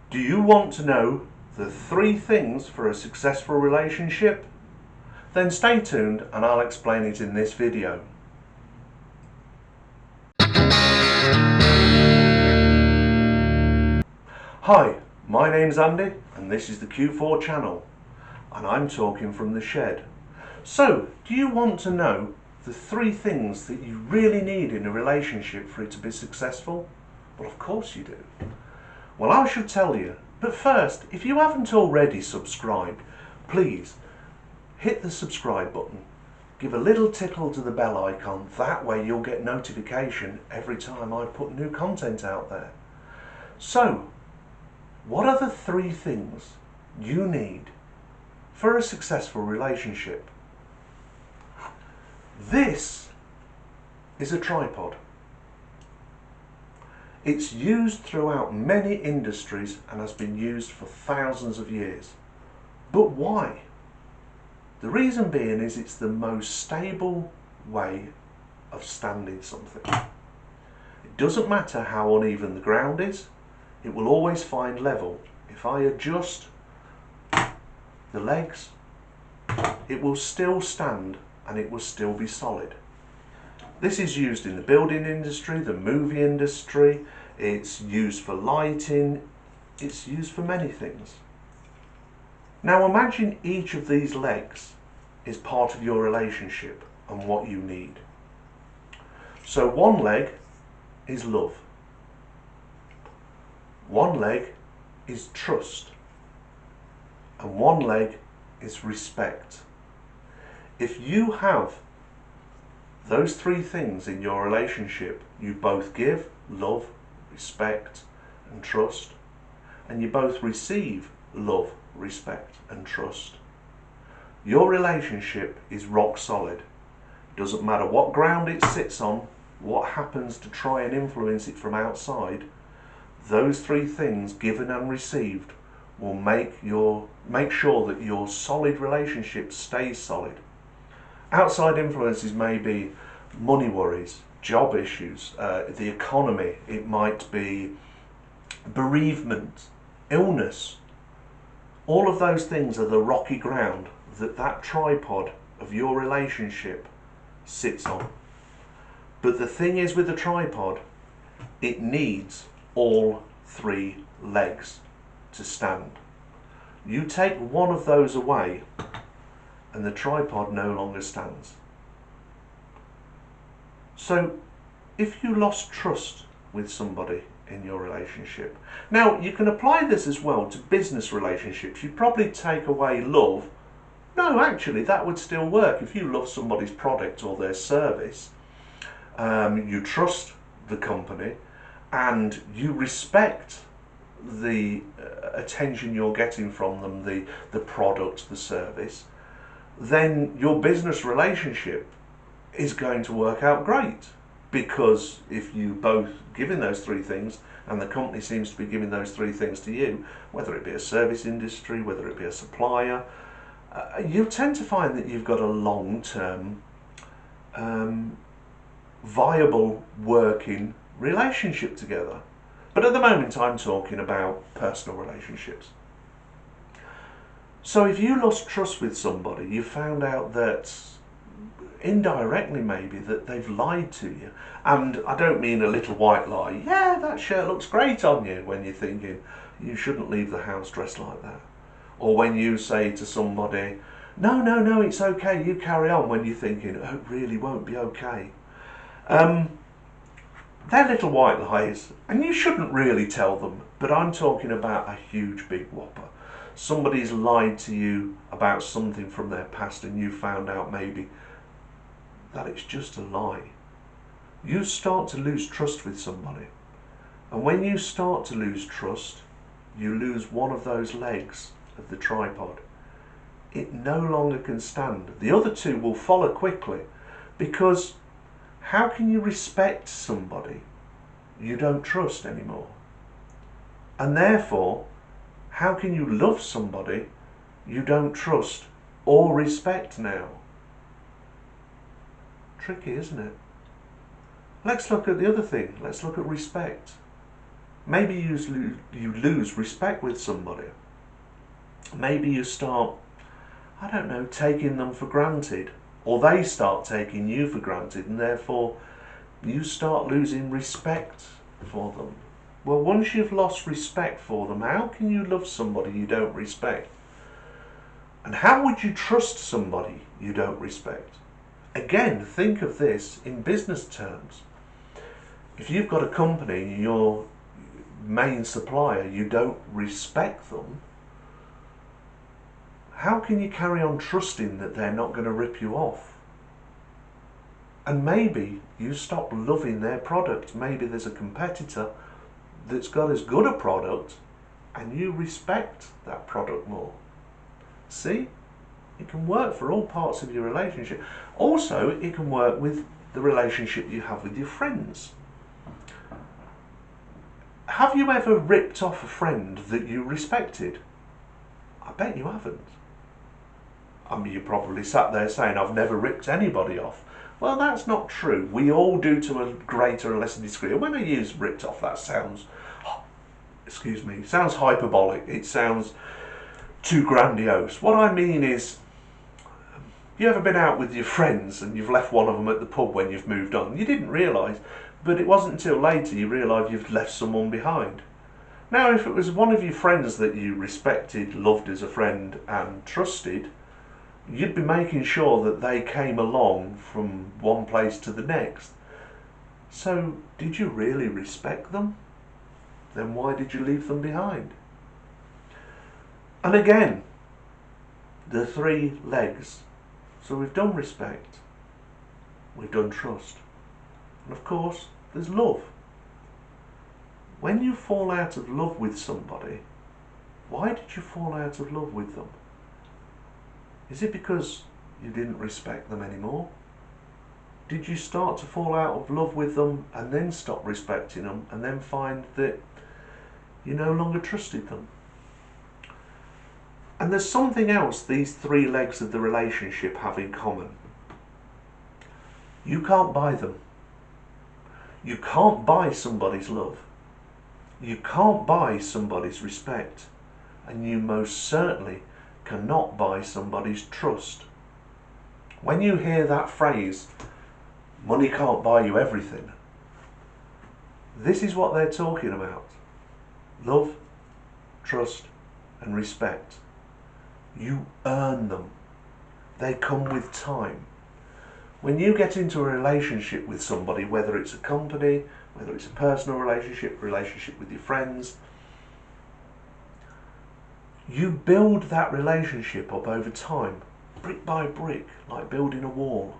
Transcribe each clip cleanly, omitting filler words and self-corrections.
Do you want to know the 3 things for a successful relationship? Then stay tuned and I'll explain it in this video. Hi, my name's Andy and this is the Q4 channel and I'm talking from the shed. So, do you want to know the 3 things that you really need in a relationship for it to be successful? Well, of course you do. Well, I shall tell you, but first, if you haven't already subscribed, please hit the subscribe button, give a little tickle to the bell icon, that way you'll get notification every time I put new content out there. So, what are the 3 things you need for a successful relationship? This is a tripod. It's used throughout many industries and has been used for thousands of years. But why? The reason being is it's the most stable way of standing something. It doesn't matter how uneven the ground is, it will always find level. If I adjust the legs, it will still stand and it will still be solid. This is used in the building industry, the movie industry, it's used for lighting, it's used for many things. Now imagine each of these legs is part of your relationship and what you need. So one leg is love. One leg is trust. And one leg is respect. If you have those 3 things in your relationship, you both give love, respect and trust, and you both receive love, respect and trust, your relationship is rock solid. Doesn't matter what ground it sits on, what happens to try and influence it from outside, those 3 things given and received will make sure that your solid relationship stays solid. Outside influences may be money worries, job issues, the economy, it might be bereavement, illness. All of those things are the rocky ground that tripod of your relationship sits on. But the thing is with the tripod, it needs all 3 legs to stand. You take one of those away and the tripod no longer stands. So if you lost trust with somebody in your relationship, now you can apply this as well to business relationships. You probably take away love. No, actually that would still work. If you love somebody's product or their service, you trust the company and you respect the attention you're getting from them, the product, the service, then your business relationship is going to work out great. Because if you both giving those 3 things and the company seems to be giving those 3 things to you, whether it be a service industry, whether it be a supplier, you tend to find that you've got a long-term viable working relationship together. But at the moment I'm talking about personal relationships. So if you lost trust with somebody, you found out that indirectly maybe that they've lied to you, and I don't mean a little white lie, yeah, that shirt looks great on you, when you're thinking you shouldn't leave the house dressed like that, or when you say to somebody, no, it's okay, you carry on, when you're thinking, oh, it really won't be okay. They're little white lies and you shouldn't really tell them, but I'm talking about a huge big whopper. Somebody's lied to you about something from their past and you found out maybe that it's just a lie. You start to lose trust with somebody, and when you start to lose trust, you lose one of those legs of the tripod. It no longer can stand. The other 2 will follow quickly, because how can you respect somebody you don't trust anymore? And therefore, how can you love somebody you don't trust or respect now? Tricky, isn't it? Let's look at the other thing. Let's look at respect. Maybe you lose respect with somebody. Maybe you start, I don't know, taking them for granted, or they start taking you for granted, and therefore you start losing respect for them. Well, once you've lost respect for them, how can you love somebody you don't respect? And how would you trust somebody you don't respect? Again, think of this in business terms. If you've got a company and your main supplier, you don't respect them, how can you carry on trusting that they're not going to rip you off? And maybe you stop loving their product. Maybe there's a competitor that's got as good a product and you respect that product more. See? It can work for all parts of your relationship. Also, it can work with the relationship you have with your friends. Have you ever ripped off a friend that you respected? I bet you haven't. I mean, you probably sat there saying, I've never ripped anybody off. Well, that's not true. We all do to a greater or lesser degree. And when I use ripped off, that sounds, sounds hyperbolic. It sounds too grandiose. What I mean is, you ever been out with your friends and you've left one of them at the pub when you've moved on? You didn't realise, but it wasn't until later you realised you've left someone behind. Now, if it was one of your friends that you respected, loved as a friend and trusted, you'd be making sure that they came along from one place to the next. So, did you really respect them? Then why did you leave them behind? And again, the three legs. So we've done respect, we've done trust, and of course there's love. When you fall out of love with somebody, why did you fall out of love with them? Is it because you didn't respect them anymore? Did you start to fall out of love with them and then stop respecting them and then find that you no longer trusted them? And there's something else these three legs of the relationship have in common. You can't buy them. You can't buy somebody's love. You can't buy somebody's respect. And you most certainly cannot buy somebody's trust. When you hear that phrase, money can't buy you everything, this is what they're talking about. Love, trust, and respect. You earn them. They come with time. When you get into a relationship with somebody, whether it's a company, whether it's a personal relationship with your friends, you build that relationship up over time, brick by brick, like building a wall.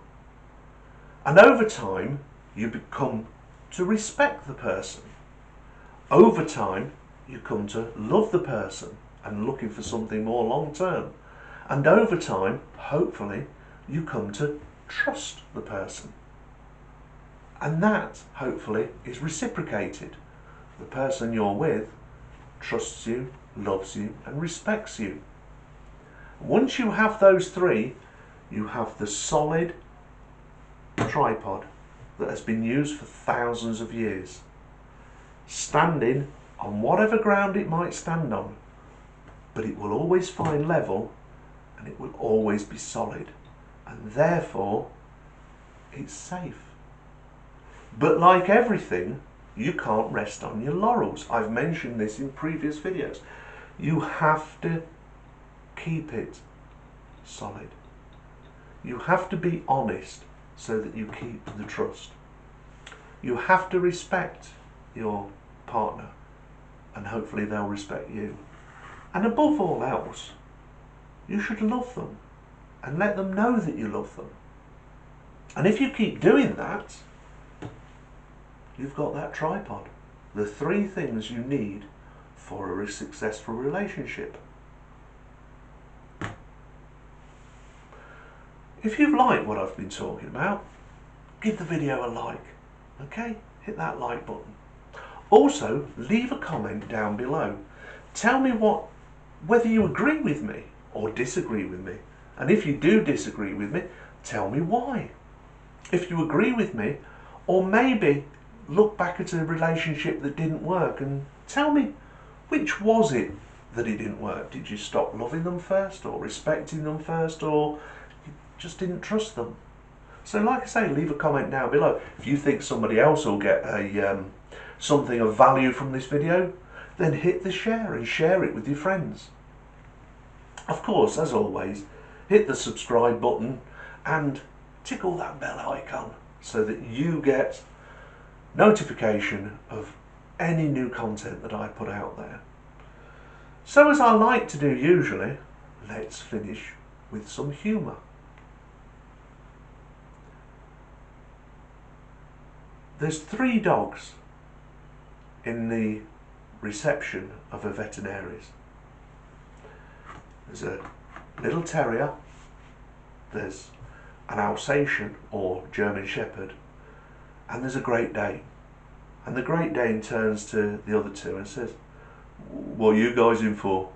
And over time, you become to respect the person. Over time, you come to love the person and looking for something more long term. And over time, hopefully, you come to trust the person. And that, hopefully, is reciprocated. The person you're with trusts you, loves you, and respects you. Once you have those three, you have the solid tripod that has been used for thousands of years, standing on whatever ground it might stand on, but it will always find level and it will always be solid, and therefore it's safe. But like everything, you can't rest on your laurels. I've mentioned this in previous videos. You have to keep it solid. You have to be honest so that you keep the trust. You have to respect your partner and hopefully they'll respect you. And above all else, you should love them and let them know that you love them. And if you keep doing that, you've got that tripod. The three things you need for a successful relationship. If you've liked what I've been talking about, give the video a like. Okay? Hit that like button. Also, leave a comment down below. Tell me whether you agree with me or disagree with me. And if you do disagree with me, tell me why. If you agree with me, or maybe look back at a relationship that didn't work and tell me, which was it that it didn't work? Did you stop loving them first, or respecting them first, or you just didn't trust them? So like I say, leave a comment down below. If you think somebody else will get something of value from this video, then hit the share and share it with your friends. Of course, as always, hit the subscribe button and tickle that bell icon so that you get notification of any new content that I put out there. So as I like to do usually, let's finish with some humour. There's 3 dogs in the reception of a veterinarian's. There's a little terrier, there's an Alsatian or German Shepherd, and there's a Great Dane. And the Great Dane turns to the other 2 and says, "What are you guys in for?"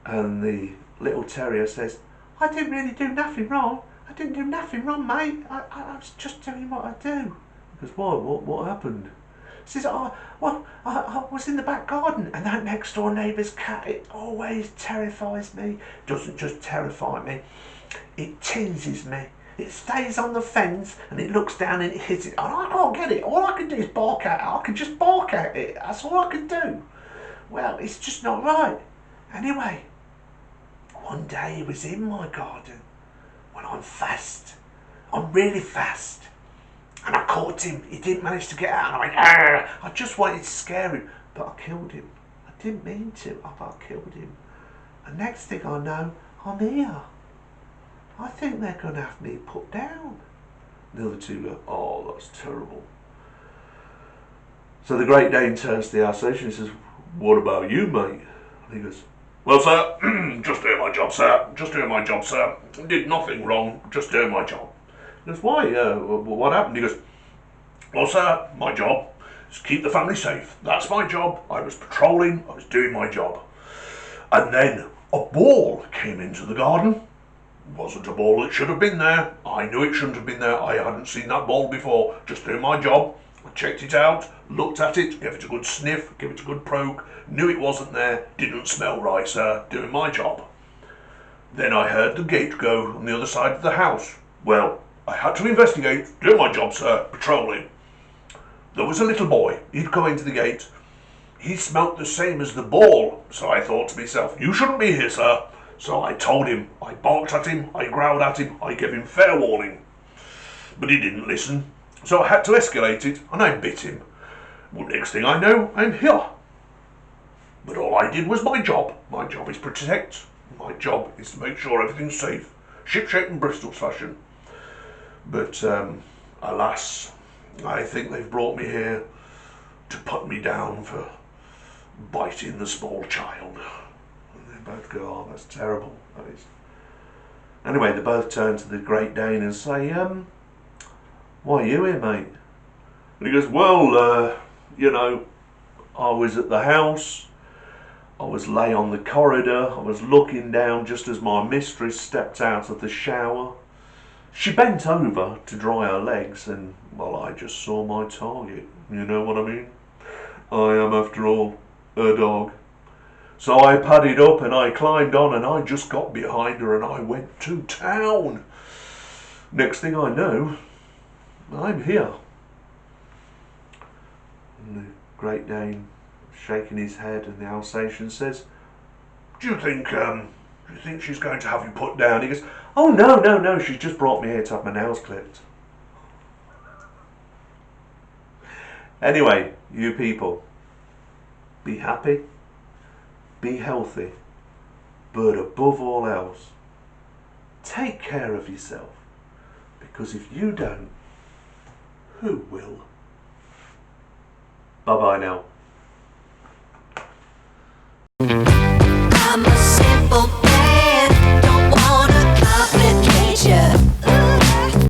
And the little terrier says, "I didn't really do nothing wrong. I didn't do nothing wrong, mate. I was just doing what I do." He goes, "Why? What happened?" He says, I was in the back garden, and that next door neighbour's cat, it always terrifies me. Doesn't just terrify me, it teases me. It stays on the fence and it looks down and it hits it. And I can't get it. All I can do is bark at it. I can just bark at it. That's all I can do. Well, it's just not right. Anyway, one day he was in my garden when I'm fast. I'm really fast. And I caught him. He didn't manage to get out. And I went, "Arr!" I just wanted to scare him, but I killed him. I didn't mean to. I killed him. And next thing I know, I'm here. I think they're going to have me put down. The other 2 go, "Oh, that's terrible." So the Great Dane turns to the Alsatian and says, "What about you, mate?" And he goes, "Well, sir, just doing my job, sir. Just doing my job, sir. Did nothing wrong. Just doing my job." He goes, "Why? What happened?" He goes, "Well, sir, my job is keep the family safe. That's my job. I was patrolling. I was doing my job. And then a ball came into the garden. Wasn't a ball that should have been there. I knew it shouldn't have been there. I hadn't seen that ball before. Just doing my job. I checked it out, looked at it, gave it a good sniff, gave it a good poke. Knew it wasn't there. Didn't smell right, sir. Doing my job. Then I heard the gate go on the other side of the house. Well, I had to investigate. Doing my job, sir. Patrolling. There was a little boy. He'd come into the gate. He smelt the same as the ball. So I thought to myself, you shouldn't be here, sir. So I told him. I barked at him. I growled at him. I gave him fair warning. But he didn't listen. So I had to escalate it, and I bit him. Well, next thing I know, I'm here. But all I did was my job. My job is protect. My job is to make sure everything's safe. Ship-shape and Bristol's fashion. But, alas, I think they've brought me here to put me down for biting the small child." And they both go, "Oh, that's terrible, that is." Anyway, they both turn to the Great Dane and say, "Why are you here, mate?" And he goes, "Well, you know, I was at the house. I was lay on the corridor. I was looking down just as my mistress stepped out of the shower. She bent over to dry her legs and, well, I just saw my target. You know what I mean? I am, after all, a dog. So I padded up and I climbed on and I just got behind her and I went to town. Next thing I know, I'm here." And the Great Dane shaking his head, and the Alsatian says, do you think she's going to have you put down?" He goes, "Oh, no, she's just brought me here to have my nails clipped." Anyway, you people, be happy, be healthy, but above all else, take care of yourself, because if you don't, who will? Bye-bye now.